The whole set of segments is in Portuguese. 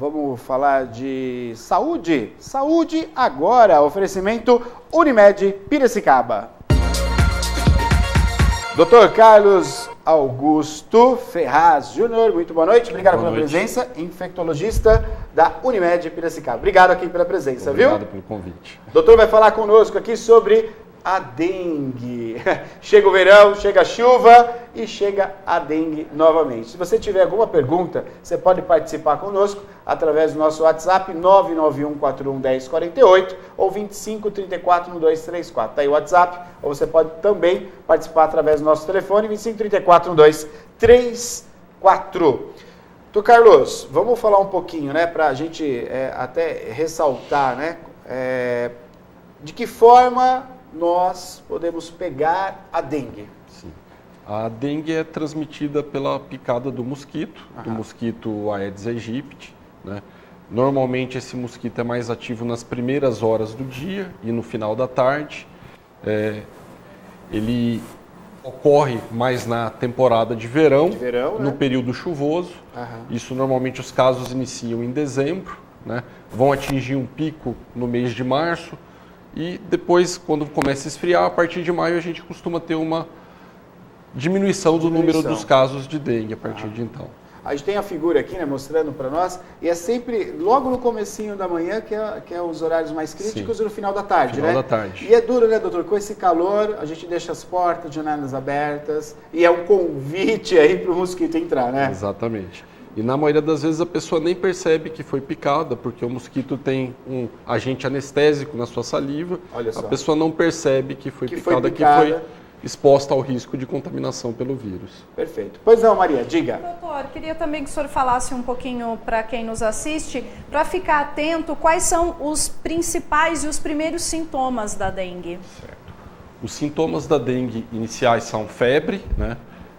Vamos falar de saúde? Saúde agora, oferecimento Unimed Piracicaba. Dr. Carlos Augusto Ferraz Júnior, muito boa noite, obrigado pela presença, infectologista da Unimed Piracicaba. Obrigado aqui pela presença, viu? Obrigado pelo convite. O doutor vai falar conosco aqui sobre a dengue. Chega o verão, chega a chuva e chega a dengue novamente. Se você tiver alguma pergunta, você pode participar conosco através do nosso WhatsApp 991411048 ou 25341234. Tá aí o WhatsApp, ou você pode também participar através do nosso telefone 25341234. Doutor Carlos, vamos falar um pouquinho, né, para a gente até ressaltar, né, de que forma nós podemos pegar a dengue. Sim. A dengue é transmitida pela picada do mosquito Aedes aegypti, né? Normalmente esse mosquito é mais ativo nas primeiras horas do dia e no final da tarde. Ele ocorre mais na temporada de verão, no período chuvoso. Isso normalmente os casos iniciam em dezembro, né? Vão atingir um pico no mês de março. E depois, quando começa a esfriar, a partir de maio a gente costuma ter uma diminuição do número dos casos de dengue a partir de então. A gente tem a figura aqui, né, mostrando para nós, e é sempre logo no comecinho da manhã, que é os horários mais críticos, e no final da tarde, final da tarde. E é duro, né, doutor? Com esse calor, a gente deixa as portas, janelas abertas, e é um convite aí para o mosquito entrar, né? Exatamente. E na maioria das vezes a pessoa nem percebe que foi picada, porque o mosquito tem um agente anestésico na sua saliva. Olha só. A pessoa não percebe que foi picada, que foi exposta ao risco de contaminação pelo vírus. Perfeito. Pois não, Maria, diga. Doutor, queria também que o senhor falasse um pouquinho para quem nos assiste, para ficar atento, quais são os principais e os primeiros sintomas da dengue? Certo. Os sintomas da dengue iniciais são febre, né?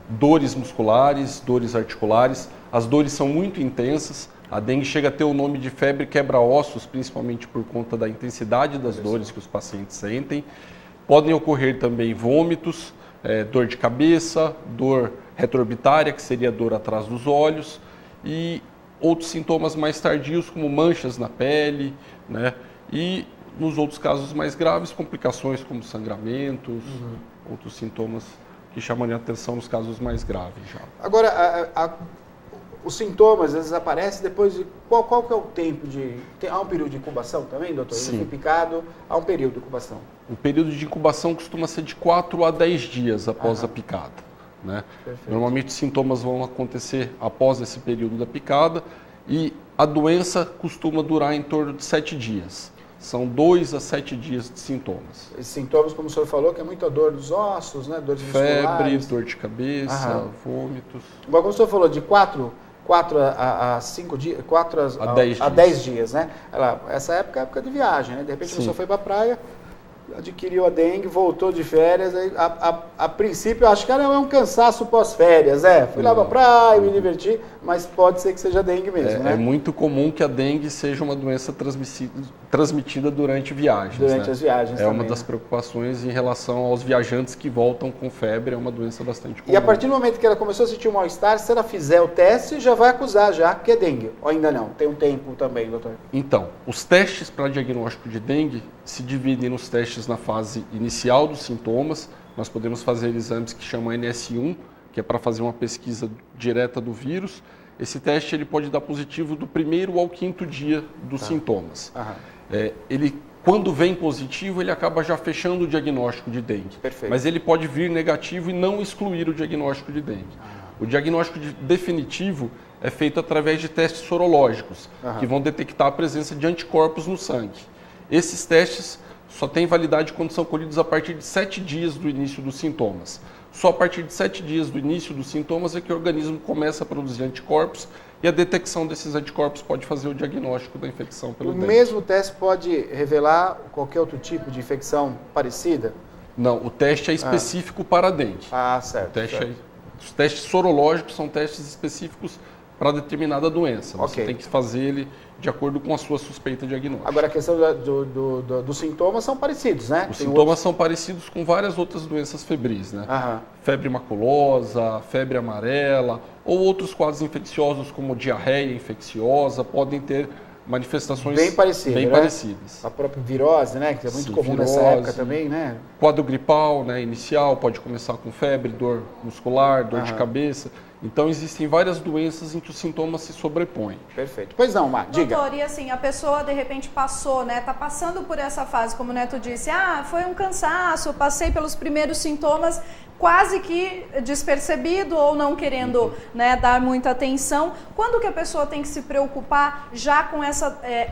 Dores musculares, dores articulares. As dores são muito intensas. A dengue chega a ter o nome de febre quebra-ossos, principalmente por conta da intensidade das dores que os pacientes sentem. Podem ocorrer também vômitos, dor de cabeça, dor retroorbitária, que seria dor atrás dos olhos, e outros sintomas mais tardios, como manchas na pele, né? E nos outros casos mais graves, complicações como sangramentos, outros sintomas que chamariam a atenção nos casos mais graves já. Agora, os sintomas às vezes aparecem depois de... Qual que é o tempo de... Há um período de incubação também, doutor? Sim. Ele foi picado, há um período de incubação. O período de incubação costuma ser de 4 a 10 dias após a picada, né? Normalmente os sintomas vão acontecer após esse período da picada e a doença costuma durar em torno de 7 dias. São 2 a 7 dias de sintomas. Esses sintomas, como o senhor falou, que é muita dor dos ossos, né? Dores musculares. Febre, dor de cabeça, vômitos. Igual como o senhor falou, de 4 a 5 dias, 4 a 10 dias, né? Essa época é época de viagem, né? De repente a pessoa foi para a praia, adquiriu a dengue, voltou de férias, aí, a princípio eu acho que é um cansaço pós-férias, fui lá para a praia, me diverti, mas pode ser que seja dengue mesmo, né? É muito comum que a dengue seja uma doença transmitida durante viagens. Durante as viagens também. Uma das preocupações em relação aos viajantes que voltam com febre, é uma doença bastante comum. E a partir do momento que ela começou a sentir um mal-estar, se ela fizer o teste, já vai acusar já que é dengue, ou ainda não? Tem um tempo também, doutor? Então, os testes para diagnóstico de dengue se dividem nos testes na fase inicial dos sintomas. Nós podemos fazer exames que chamam NS1, que é para fazer uma pesquisa direta do vírus. Esse teste ele pode dar positivo do 1º ao 5º dia dos sintomas. Ele, quando vem positivo, ele acaba já fechando o diagnóstico de dengue. Perfeito. Mas ele pode vir negativo e não excluir o diagnóstico de dengue. O diagnóstico definitivo é feito através de testes sorológicos, que vão detectar a presença de anticorpos no sangue. Esses testes só têm validade quando são colhidos a partir de 7 dias do início dos sintomas. Só a partir de 7 dias do início dos sintomas é que o organismo começa a produzir anticorpos e a detecção desses anticorpos pode fazer o diagnóstico da infecção pelo dengue. O mesmo teste pode revelar qualquer outro tipo de infecção parecida? Não, o teste é específico para a dengue. Certo. Os testes sorológicos são testes específicos para determinada doença. Você tem que fazer ele de acordo com a sua suspeita diagnóstica. Agora, a questão dos sintomas são parecidos, né? Os sintomas são parecidos com várias outras doenças febris, né? Febre maculosa, febre amarela, ou outros quadros infecciosos como diarreia infecciosa, podem ter manifestações bem parecidas. A própria virose, né? Que é muito comum nessa época também, né? Quadro gripal, né? Inicial, pode começar com febre, dor muscular, dor de cabeça. Então, existem várias doenças em que os sintomas se sobrepõem. Perfeito. Pois não, Mar, diga. Doutor, e assim, a pessoa de repente passou, né? Tá passando por essa fase, como o Neto disse. Foi um cansaço, passei pelos primeiros sintomas, quase que despercebido ou não querendo né, dar muita atenção. Quando que a pessoa tem que se preocupar já com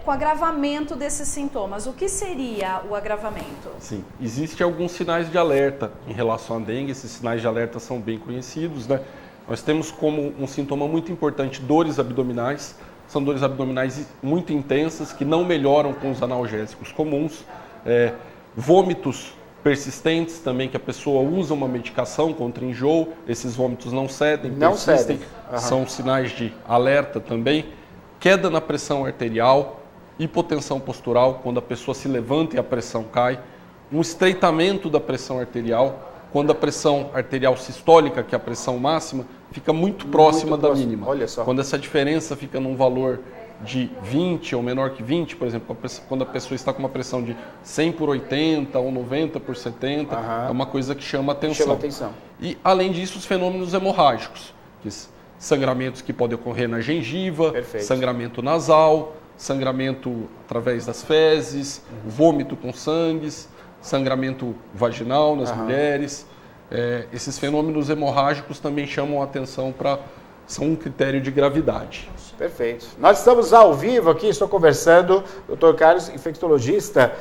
com o agravamento desses sintomas? O que seria o agravamento? Sim, existem alguns sinais de alerta em relação à dengue. Esses sinais de alerta são bem conhecidos, né? Nós temos como um sintoma muito importante dores abdominais. São dores abdominais muito intensas que não melhoram com os analgésicos comuns. Vômitos persistentes também, que a pessoa usa uma medicação contra enjoo. Esses vômitos não cedem, persistem. São sinais de alerta também. Queda na pressão arterial, hipotensão postural, quando a pessoa se levanta e a pressão cai. Um estreitamento da pressão arterial, quando a pressão arterial sistólica, que é a pressão máxima, fica muito próxima da mínima. Olha só. Quando essa diferença fica num valor de 20 ou menor que 20, por exemplo, quando a pessoa está com uma pressão de 100 por 80 ou 90 por 70, é uma coisa que chama atenção. E, além disso, os fenômenos hemorrágicos, sangramentos que podem ocorrer na gengiva, sangramento nasal, sangramento através das fezes, vômito com sangues, sangramento vaginal nas mulheres. Esses fenômenos hemorrágicos também chamam a atenção são um critério de gravidade. Perfeito. Nós estamos ao vivo aqui, estou conversando, Dr. Carlos, infectologista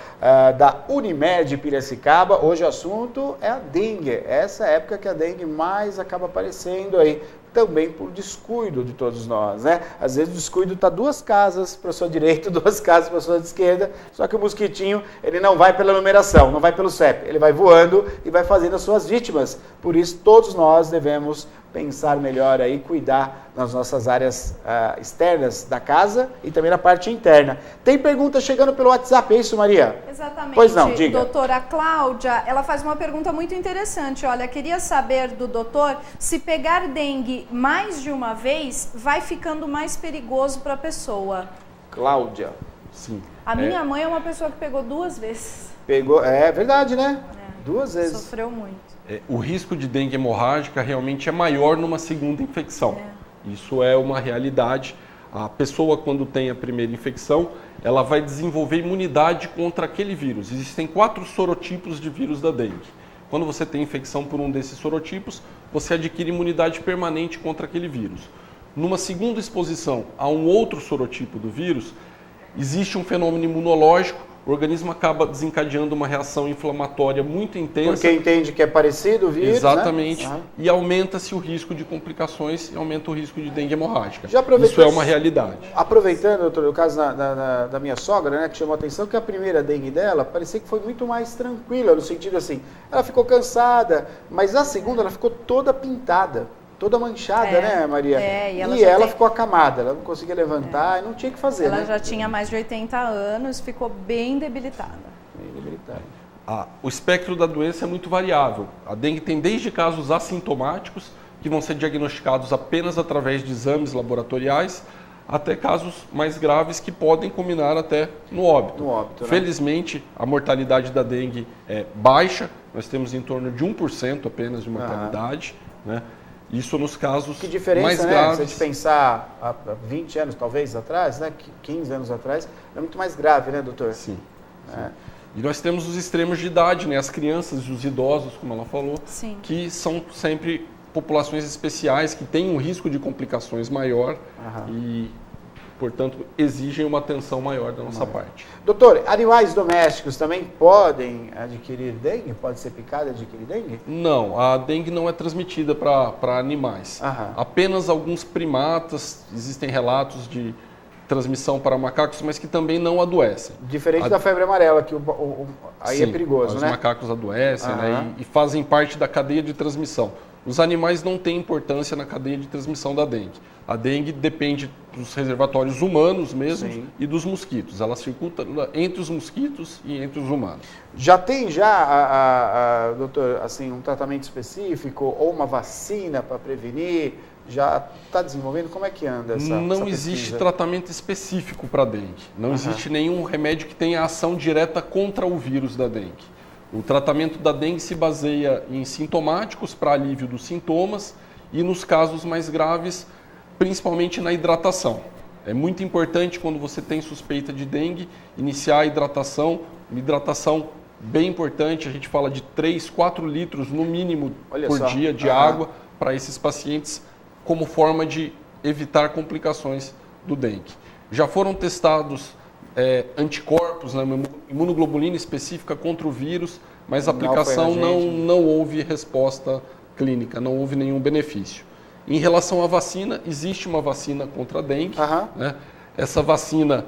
da Unimed Piracicaba. Hoje o assunto é a dengue. Essa é a época que a dengue mais acaba aparecendo aí, também por descuido de todos nós, né? Às vezes o descuido está 2 casas para a sua direita, 2 casas para a sua esquerda, só que o mosquitinho, ele não vai pela numeração, não vai pelo CEP, ele vai voando e vai fazendo as suas vítimas. Por isso, todos nós devemos pensar melhor aí, cuidar nas nossas áreas externas da casa e também na parte interna. Tem pergunta chegando pelo WhatsApp, é isso, Maria? Exatamente. Pois não, diga. Doutora Cláudia, ela faz uma pergunta muito interessante. Olha, queria saber do doutor se pegar dengue mais de uma vez vai ficando mais perigoso para a pessoa. Cláudia. Sim. A minha mãe é uma pessoa que pegou 2 vezes. Pegou, é verdade, né? 2 vezes. Sofreu muito. O risco de dengue hemorrágica realmente é maior numa segunda infecção. Isso é uma realidade. A pessoa, quando tem a primeira infecção, ela vai desenvolver imunidade contra aquele vírus. Existem 4 sorotipos de vírus da dengue. Quando você tem infecção por um desses sorotipos, você adquire imunidade permanente contra aquele vírus. Numa segunda exposição a um outro sorotipo do vírus, existe um fenômeno imunológico. O organismo acaba desencadeando uma reação inflamatória muito intensa. Porque entende que é parecido o vírus, exatamente, né? E aumenta-se o risco de complicações e aumenta o risco de dengue hemorrágica. Isso é uma realidade. Aproveitando, doutor, o caso da minha sogra, né, que chamou a atenção que a primeira dengue dela parecia que foi muito mais tranquila, no sentido assim, ela ficou cansada, mas a segunda ela ficou toda pintada. Toda manchada, né, Maria? E ela ficou acamada, ela não conseguia levantar e não tinha o que fazer. Ela já tinha mais de 80 anos, ficou bem debilitada. O espectro da doença é muito variável. A dengue tem desde casos assintomáticos, que vão ser diagnosticados apenas através de exames laboratoriais, até casos mais graves que podem culminar até no óbito. Felizmente, né? A mortalidade da dengue é baixa, nós temos em torno de 1% apenas de mortalidade, né? Isso nos casos que diferença, mais né? graves. Se a gente pensar há 20 anos, talvez, atrás, né? 15 anos atrás, é muito mais grave, né, doutor? Sim. E nós temos os extremos de idade, né? As crianças e os idosos, como ela falou, que são sempre populações especiais, que têm um risco de complicações maior e, portanto, exigem uma atenção maior da nossa parte. Doutor, animais domésticos também podem adquirir dengue? Pode ser picado e adquirir dengue? Não, a dengue não é transmitida para animais. Apenas alguns primatas, existem relatos de transmissão para macacos, mas que também não adoecem. Diferente da febre amarela, que aí é perigoso, os né? Os macacos adoecem, né, e fazem parte da cadeia de transmissão. Os animais não têm importância na cadeia de transmissão da dengue. A dengue depende dos reservatórios humanos mesmo. Sim. E dos mosquitos. Ela circula entre os mosquitos e entre os humanos. Já tem doutor, assim, um tratamento específico ou uma vacina para prevenir? Já está desenvolvendo? Como é que anda essa Não existe tratamento específico para a dengue. Não existe nenhum remédio que tenha ação direta contra o vírus da dengue. O tratamento da dengue se baseia em sintomáticos para alívio dos sintomas e nos casos mais graves, principalmente na hidratação. É muito importante quando você tem suspeita de dengue, iniciar a hidratação. Uma hidratação bem importante, a gente fala de 3, 4 litros no mínimo por dia de água para esses pacientes, como forma de evitar complicações do dengue. Já foram testados anticorpos, né, imunoglobulina específica contra o vírus, mas a aplicação não houve resposta clínica, não houve nenhum benefício. Em relação à vacina, existe uma vacina contra a dengue. Né? Essa vacina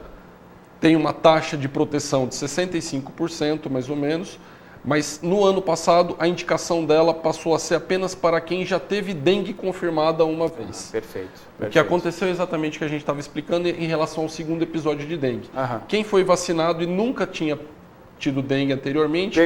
tem uma taxa de proteção de 65%, mais ou menos, mas no ano passado a indicação dela passou a ser apenas para quem já teve dengue confirmada uma vez. Perfeito. O que aconteceu é exatamente o que a gente estava explicando em relação ao segundo episódio de dengue. Quem foi vacinado e nunca tinha tido dengue anteriormente,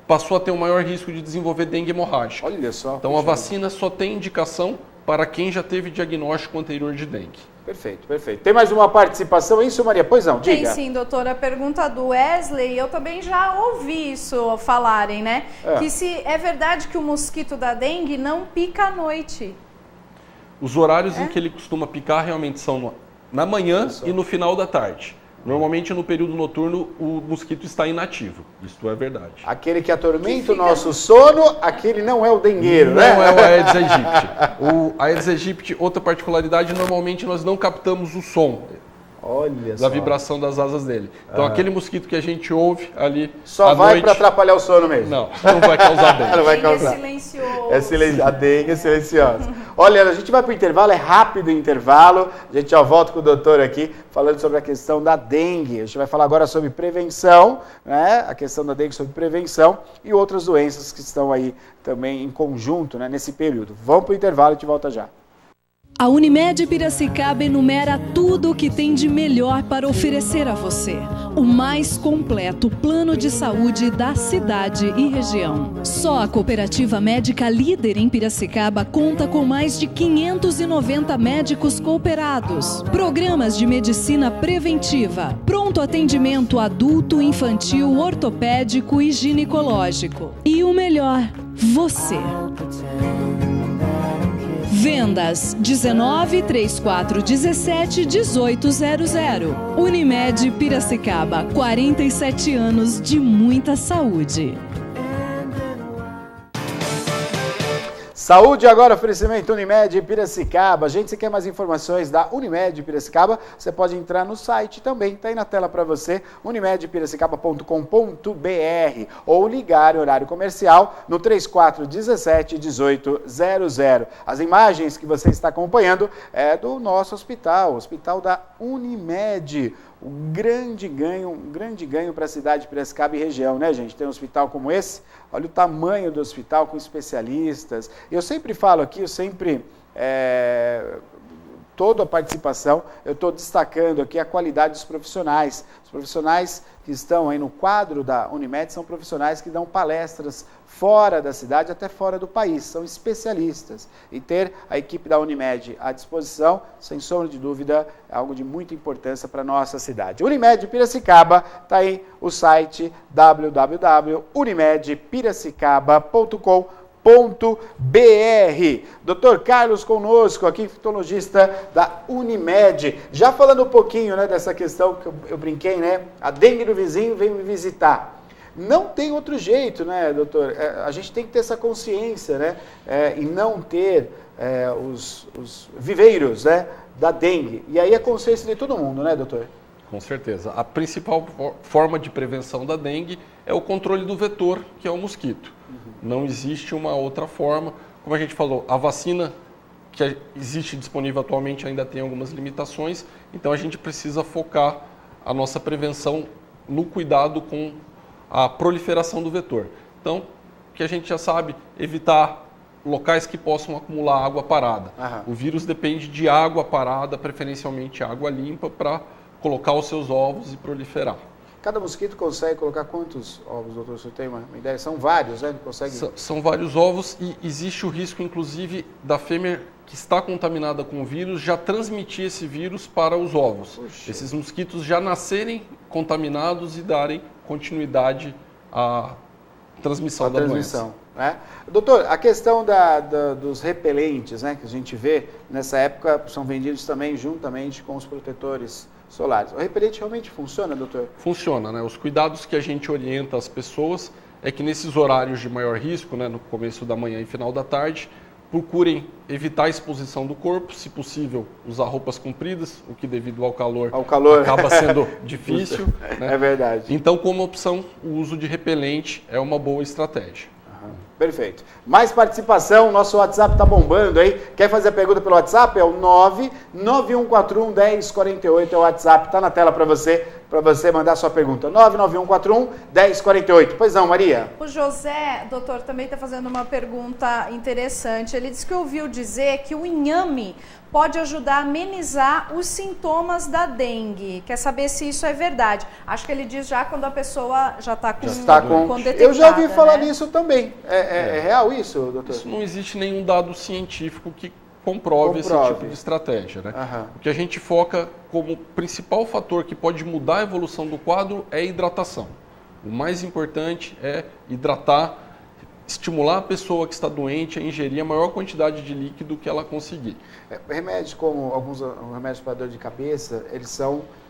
passou a ter um maior risco de desenvolver dengue hemorrágica. Olha só. Então a vacina só tem indicação para quem já teve diagnóstico anterior de dengue. Perfeito, perfeito. Tem mais uma participação, isso, Maria? Pois não, diga. Tem sim, doutora. A pergunta do Wesley, eu também já ouvi isso falarem, né? Que se é verdade que o mosquito da dengue não pica à noite. Os horários em que ele costuma picar realmente são na manhã e no final da tarde. Normalmente no período noturno o mosquito está inativo, isso é verdade. Aquele que atormenta o nosso sono, aquele não é o dengueiro, né? Não é o Aedes aegypti. O Aedes aegypti, outra particularidade, normalmente nós não captamos o som. Olha da vibração das asas dele. Então aquele mosquito que a gente ouve ali só vai para atrapalhar o sono mesmo. Não vai causar dengue. Não vai causar. É silencioso. A dengue é silenciosa. Olha, a gente vai para o intervalo, é rápido o intervalo. A gente já volta com o doutor aqui falando sobre a questão da dengue. A gente vai falar agora sobre prevenção, né? A questão da dengue sobre prevenção e outras doenças que estão aí também em conjunto, né? Nesse período. Vamos para o intervalo e a gente volta já. A Unimed Piracicaba enumera tudo o que tem de melhor para oferecer a você. O mais completo plano de saúde da cidade e região. Só a cooperativa médica líder em Piracicaba conta com mais de 590 médicos cooperados. Programas de medicina preventiva, pronto atendimento adulto, infantil, ortopédico e ginecológico. E o melhor, você. Vendas 19 34 17 1800. Unimed Piracicaba, 47 anos de muita saúde. Saúde agora, oferecimento Unimed Piracicaba. Gente, se quer mais informações da Unimed Piracicaba, você pode entrar no site também, está aí na tela para você, unimedpiracicaba.com.br ou ligar em horário comercial no 3417-1800. As imagens que você está acompanhando é do nosso hospital, o hospital da Unimed. Um grande ganho para a cidade de Piracicaba e região, né, gente? Tem um hospital como esse, olha o tamanho do hospital com especialistas. Eu sempre falo aqui, toda a participação, eu estou destacando aqui a qualidade dos profissionais. Os profissionais que estão aí no quadro da Unimed são profissionais que dão palestras fora da cidade, até fora do país, são especialistas. E ter a equipe da Unimed à disposição, sem sombra de dúvida, é algo de muita importância para a nossa cidade. Unimed Piracicaba, está aí o site www.unimedpiracicaba.com.br. Dr. Carlos conosco, aqui, infectologista da Unimed. Já falando um pouquinho, né, dessa questão que eu brinquei, né? A dengue do vizinho vem me visitar. Não tem outro jeito, né, doutor? A gente tem que ter essa consciência, né? E não ter os viveiros, né, da dengue. E aí é consciência de todo mundo, né, doutor? Com certeza. A principal forma de prevenção da dengue é o controle do vetor, que é o mosquito. Não existe uma outra forma. Como a gente falou, a vacina que existe disponível atualmente ainda tem algumas limitações, então a gente precisa focar a nossa prevenção no cuidado com a proliferação do vetor. Então, o que a gente já sabe, evitar locais que possam acumular água parada. O vírus depende de água parada, preferencialmente água limpa, para colocar os seus ovos e proliferar. Cada mosquito consegue colocar quantos ovos, doutor? Você tem uma ideia? São vários, né? São vários ovos e existe o risco, inclusive, da fêmea que está contaminada com o vírus já transmitir esse vírus para os ovos. Puxa. Esses mosquitos já nascerem contaminados e darem continuidade à transmissão da doença. Né? Doutor, a questão dos repelentes, né, que a gente vê nessa época, são vendidos também juntamente com os protetores solares. O repelente realmente funciona, doutor? Funciona, né? Os cuidados que a gente orienta as pessoas é que nesses horários de maior risco, né, no começo da manhã e final da tarde, procurem evitar a exposição do corpo, se possível usar roupas compridas, o que devido ao calor acaba sendo difícil. Né? É verdade. Então, como opção, o uso de repelente é uma boa estratégia. Perfeito. Mais participação, nosso WhatsApp está bombando aí. Quer fazer a pergunta pelo WhatsApp? É o 99141-1048, é o WhatsApp, está na tela para você mandar sua pergunta. 99141-1048. Pois não, Maria? O José, doutor, também está fazendo uma pergunta interessante. Ele disse que ouviu dizer que o inhame pode ajudar a amenizar os sintomas da dengue. Quer saber se isso é verdade? Acho que ele diz já quando a pessoa já está com detectada. Eu já ouvi falar nisso também. É real isso, doutor? Isso não existe nenhum dado científico que comprove esse tipo de estratégia. Né? O que a gente foca como principal fator que pode mudar a evolução do quadro é a hidratação. O mais importante é hidratar, estimular a pessoa que está doente a ingerir a maior quantidade de líquido que ela conseguir. Remédios como alguns remédios para dor de cabeça, eles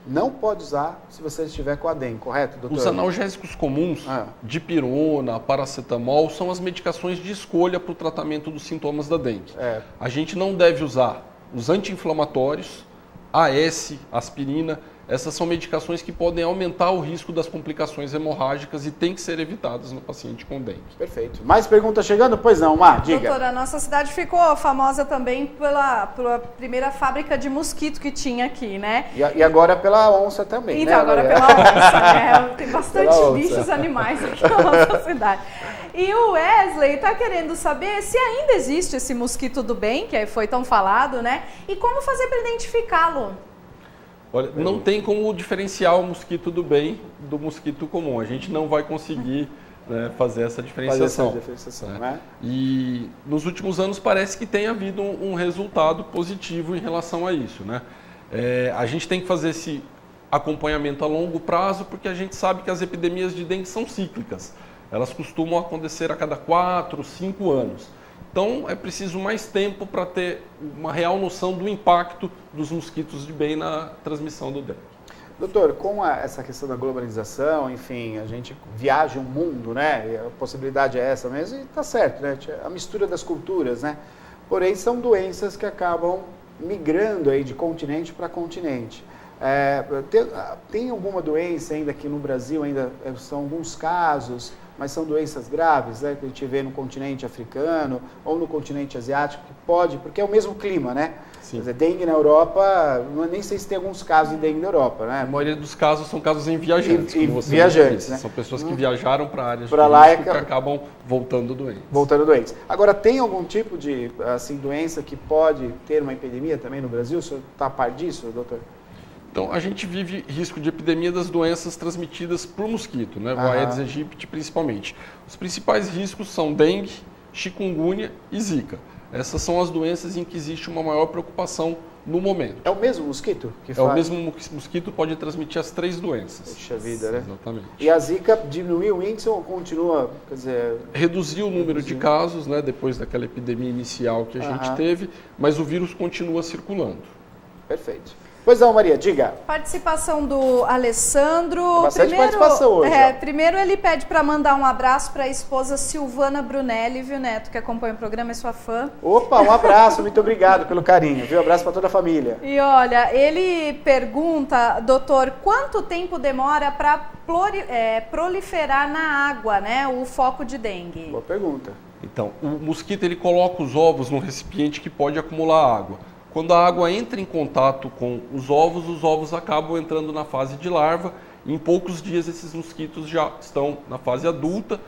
não pode usar se você estiver com a dengue, correto, doutor? Os analgésicos comuns, dipirona, paracetamol, são as medicações de escolha para o tratamento dos sintomas da dengue. A gente não deve usar os anti-inflamatórios, AS, aspirina. Essas são medicações que podem aumentar o risco das complicações hemorrágicas e têm que ser evitadas no paciente com dengue. Perfeito. Mais perguntas chegando? Pois não, Mar, diga. Doutora, a nossa cidade ficou famosa também pela primeira fábrica de mosquito que tinha aqui, né? E agora pela onça também, então, né? Agora pela onça, né? Tem bastante bichos animais aqui na nossa cidade. E o Wesley está querendo saber se ainda existe esse mosquito do bem, que foi tão falado, né? E como fazer para identificá-lo? Olha, não tem como diferenciar o mosquito do bem do mosquito comum. A gente não vai conseguir fazer essa diferenciação. Né? E nos últimos anos parece que tem havido um resultado positivo em relação a isso. Né? A gente tem que fazer esse acompanhamento a longo prazo porque a gente sabe que as epidemias de dengue são cíclicas. Elas costumam acontecer a cada 4, 5 anos. Então, é preciso mais tempo para ter uma real noção do impacto dos mosquitos de bem na transmissão do dengue. Doutor, com essa questão da globalização, enfim, a gente viaja o mundo, né? E a possibilidade é essa mesmo e está certo, né? A mistura das culturas, né? Porém, são doenças que acabam migrando aí de continente para continente. Tem alguma doença ainda aqui no Brasil, ainda são alguns casos, mas são doenças graves, né, que a gente vê no continente africano ou no continente asiático, que pode, porque é o mesmo clima, né? Sim. Quer dizer, dengue na Europa, nem sei se tem alguns casos de dengue na Europa, né? A maioria dos casos são casos em viajantes, como você viajantes, disse, né? São pessoas que viajaram para áreas que acabam voltando doentes. Agora, tem algum tipo de doença que pode ter uma epidemia também no Brasil? O senhor está a par disso, doutor? Então, a gente vive risco de epidemia das doenças transmitidas por mosquito, né? O Aedes aegypti principalmente. Os principais riscos são dengue, chikungunya e zika. Essas são as doenças em que existe uma maior preocupação no momento. É o mesmo mosquito que faz? É o mesmo mosquito, pode transmitir as 3 doenças. Puxa vida, né? Exatamente. E a zika diminuiu o índice ou continua, quer dizer... Reduziu o número de casos, né? Depois daquela epidemia inicial que a gente teve, mas o vírus continua circulando. Perfeito. Pois não, Maria, diga. Participação do Alessandro. Bastante participação hoje. Primeiro ele pede para mandar um abraço para a esposa Silvana Brunelli, viu, Neto, que acompanha o programa, é sua fã. Opa, um abraço, muito obrigado pelo carinho, viu? Um abraço para toda a família. E olha, ele pergunta, doutor, quanto tempo demora para proliferar na água, né, o foco de dengue? Boa pergunta. Então, o mosquito ele coloca os ovos num recipiente que pode acumular água. Quando a água entra em contato com os ovos acabam entrando na fase de larva. E em poucos dias esses mosquitos já estão na fase adulta.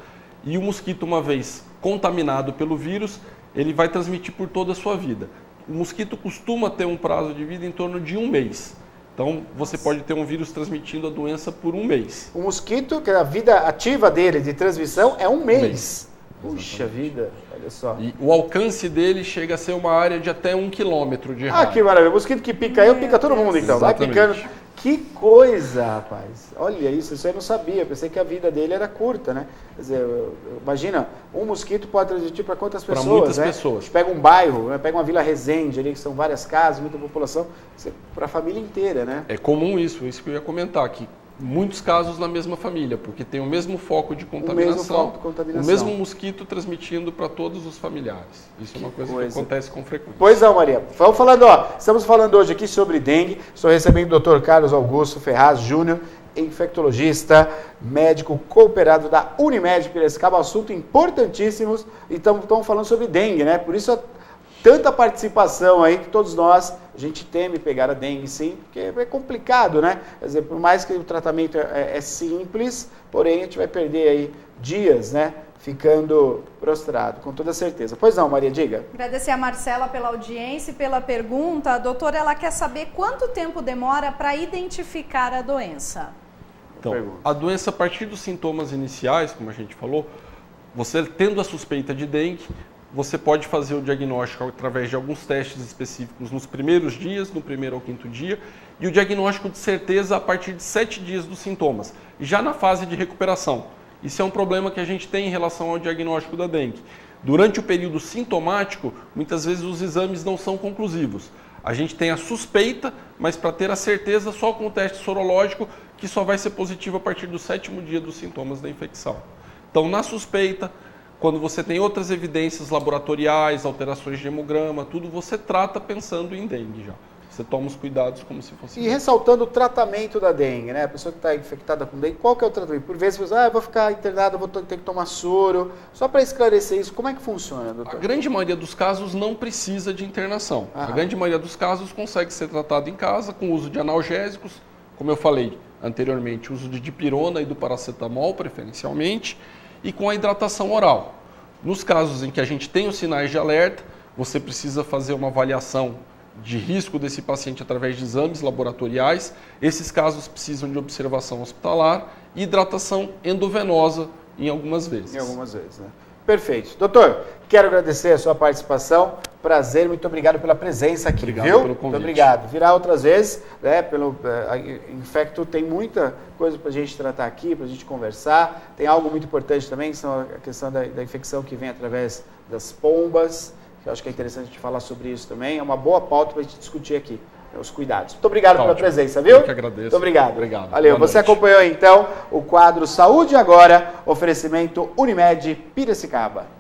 E o mosquito, uma vez contaminado pelo vírus, ele vai transmitir por toda a sua vida. O mosquito costuma ter um prazo de vida em torno de 1 mês. Então, você pode ter um vírus transmitindo a doença por 1 mês. O mosquito, que a vida ativa dele de transmissão é 1 mês. Puxa vida, olha só. E o alcance dele chega a ser uma área de até 1 quilômetro de raio. Ah, que maravilha. O mosquito que pica eu, pica todo mundo então. Exatamente. Vai picando. Que coisa, rapaz. Olha isso eu não sabia. Pensei que a vida dele era curta, né? Quer dizer, imagina, um mosquito pode transmitir para quantas pessoas, Para muitas né? pessoas. A gente pega um bairro, né? Pega uma Vila Resende ali, que são várias casas, muita população, para a família inteira, né? É comum isso que eu ia comentar aqui. Muitos casos na mesma família, porque tem o mesmo foco de contaminação, o mesmo mosquito transmitindo para todos os familiares. Isso é uma coisa que acontece com frequência. Pois não, Maria. Vamos falando, estamos falando hoje aqui sobre dengue. Estou recebendo o Dr. Carlos Augusto Ferraz Júnior, infectologista, médico cooperado da Unimed Piracicaba, assunto importantíssimo. E estamos falando sobre dengue, né? Por isso tanta participação aí que todos nós, a gente teme pegar a dengue, sim, porque é complicado, né? Quer dizer, por mais que o tratamento é simples, porém a gente vai perder aí dias, né? Ficando prostrado, com toda certeza. Pois não, Maria, diga. Agradecer a Marcela pela audiência e pela pergunta. A doutora, ela quer saber quanto tempo demora para identificar a doença. Então, a doença, a partir dos sintomas iniciais, como a gente falou, você tendo a suspeita de dengue, você pode fazer o diagnóstico através de alguns testes específicos nos primeiros dias, no 1º ao 5º dia, e o diagnóstico de certeza a partir de 7 dias dos sintomas, já na fase de recuperação. Isso é um problema que a gente tem em relação ao diagnóstico da dengue. Durante o período sintomático, muitas vezes os exames não são conclusivos. A gente tem a suspeita, mas para ter a certeza só com o teste sorológico, que só vai ser positivo a partir do 7º dia dos sintomas da infecção. Então, na suspeita, quando você tem outras evidências laboratoriais, alterações de hemograma, tudo, você trata pensando em dengue já. Você toma os cuidados como se fosse... E ressaltando o tratamento da dengue, né? A pessoa que está infectada com dengue, qual que é o tratamento? Por vezes você eu vou ficar internado, vou ter que tomar soro. Só para esclarecer isso, como é que funciona, doutor? A grande maioria dos casos não precisa de internação. A grande maioria dos casos consegue ser tratado em casa com o uso de analgésicos, como eu falei anteriormente, o uso de dipirona e do paracetamol, preferencialmente, e com a hidratação oral. Nos casos em que a gente tem os sinais de alerta, você precisa fazer uma avaliação de risco desse paciente através de exames laboratoriais. Esses casos precisam de observação hospitalar e hidratação endovenosa em algumas vezes. Em algumas vezes, né? Perfeito. Doutor, quero agradecer a sua participação. Prazer, muito obrigado pela presença aqui, obrigado viu? Pelo convite. Muito obrigado. Virá outras vezes, né? A Infecto tem muita coisa para a gente tratar aqui, para a gente conversar. Tem algo muito importante também, que são a questão da infecção que vem através das pombas. Eu acho que é interessante a gente falar sobre isso também. É uma boa pauta para a gente discutir aqui, os cuidados. Muito obrigado pela presença, viu? Eu que agradeço. Muito obrigado. Obrigado. Valeu. Você acompanhou então o quadro Saúde Agora, oferecimento Unimed Piracicaba.